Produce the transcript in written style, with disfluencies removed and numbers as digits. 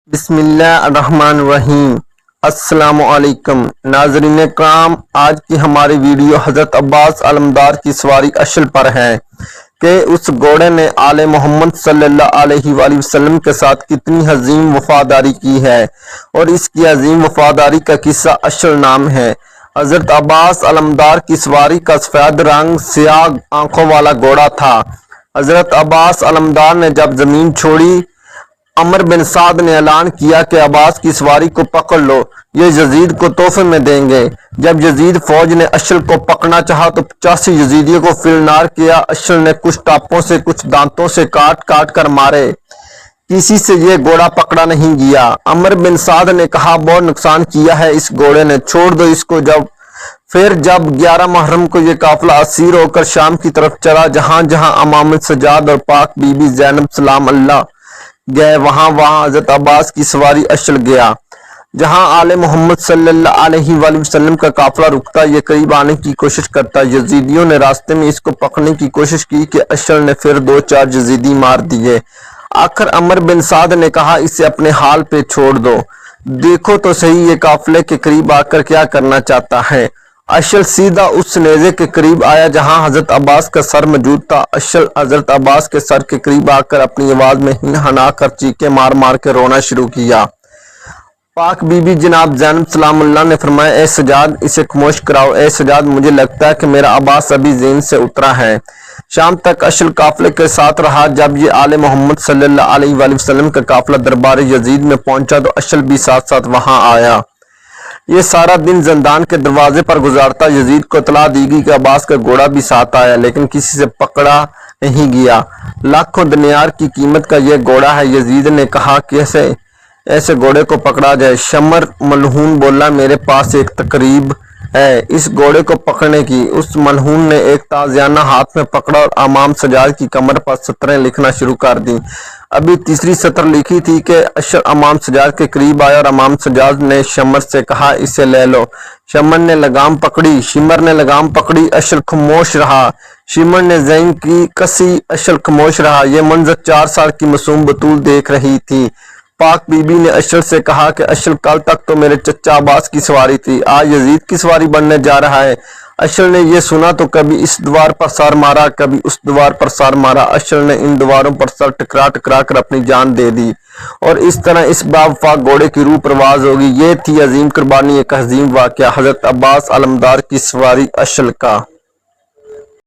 بسم اللہ الرحمن الرحیم۔ السلام علیکم ناظرین کرام، آج کی ہماری ویڈیو حضرت عباس علمدار کی سواری اشل پر ہے کہ اس گھوڑے نے آل محمد صلی اللہ علیہ وآلہ وسلم کے ساتھ کتنی عظیم وفاداری کی ہے، اور اس کی عظیم وفاداری کا قصہ اشل نام ہے۔ حضرت عباس علمدار کی سواری کا سفید رنگ سیاہ آنکھوں والا گھوڑا تھا۔ حضرت عباس علمدار نے جب زمین چھوڑی، عمر بن سعد نے اعلان کیا کہ عباس کی سواری کو پکڑ لو، یہ یزید کو تحفے میں دیں گے۔ جب یزید فوج نے اشل کو پکڑنا چاہا تو 85 یزیدیوں کو فل نار کیا۔ اشل نے کچھ ٹاپوں سے کچھ دانتوں سے کاٹ کاٹ کر مارے، کسی سے یہ گھوڑا پکڑا نہیں گیا۔ عمر بن سعد نے کہا بہت نقصان کیا ہے اس گھوڑے نے، چھوڑ دو اس کو۔ پھر جب 11 محرم کو یہ قافلہ اسیر ہو کر شام کی طرف چلا، جہاں جہاں امام سجاد اور پاک بی بی زینب سلام اللہ گئے، وہاں حضرت عباس کی سواری اشل گیا۔ جہاں آل محمد صلی اللہ علیہ وآلہ وسلم کا قافلہ رکتا، یہ قریب آنے کی کوشش کرتا۔ یزیدیوں نے راستے میں اس کو پکڑنے کی کوشش کی کہ اشل نے پھر 2-4 یزیدی مار دیے۔ آخر عمر بن سعد نے کہا اسے اپنے حال پہ چھوڑ دو، دیکھو تو صحیح یہ قافلے کے قریب آ کر کیا کرنا چاہتا ہے۔ اشل سیدھا اس نیزے کے قریب آیا جہاں حضرت عباس کا سر موجود تھا۔ اشل حضرت عباس کے سر کے قریب آ کر اپنی آواز میں ہنہنا کر چیخیں مار مار کے رونا شروع کیا۔ پاک بی بی جناب زینب سلام اللہ نے فرمایا اے سجاد اسے خاموش کراؤ، اے سجاد مجھے لگتا ہے کہ میرا عباس ابھی زین سے اترا ہے۔ شام تک اشل قافلے کے ساتھ رہا۔ جب یہ آل محمد صلی اللہ علیہ وآلہ وسلم کا قافلہ دربار یزید میں پہنچا تو اشل بھی ساتھ ساتھ وہاں آیا۔ یہ سارا دن زندان کے دروازے پر گزارتا۔ یزید کو اطلاع دی گئی کہ عباس کا گھوڑا بھی ساتھ آیا، لیکن کسی سے پکڑا نہیں گیا۔ لاکھوں دینار کی قیمت کا یہ گھوڑا ہے۔ یزید نے کہا کیسے ایسے گھوڑے کو پکڑا جائے؟ شمر ملعون بولا میرے پاس ایک تقریب ہے اس گھوڑے کو پکڑنے کی۔ اس ملعون نے ایک تازیانہ ہاتھ میں پکڑا اور امام سجاد کی کمر پر سطریں لکھنا شروع کر دیں۔ ابھی تیسری سطر لکھی تھی کہ اشل امام سجاد کے قریب آیا اور امام سجاد نے شمر سے کہا اسے لے لو۔ شمر نے لگام پکڑی، اشل خاموش رہا۔ شمر نے زین کی کسی، اشل خاموش رہا۔ یہ منظر 4 سال کی معصوم بطول دیکھ رہی تھی۔ پاک بی بی نے اشل سے کہا کہ اشل کل تک تو میرے چچا عباس کی سواری تھی، آج یزید کی سواری بننے جا رہا ہے۔ اشل نے یہ سنا تو کبھی اس دیوار پر سر مارا، کبھی اس دیوار پر سر مارا۔ اشل نے ان دیواروں پر سر ٹکرا ٹکرا کر اپنی جان دے دی، اور اس طرح اس باوفا گھوڑے کی روح پرواز ہوگی۔ یہ تھی عظیم قربانی، ایک عظیم واقعہ حضرت عباس علمدار کی سواری اشل کا۔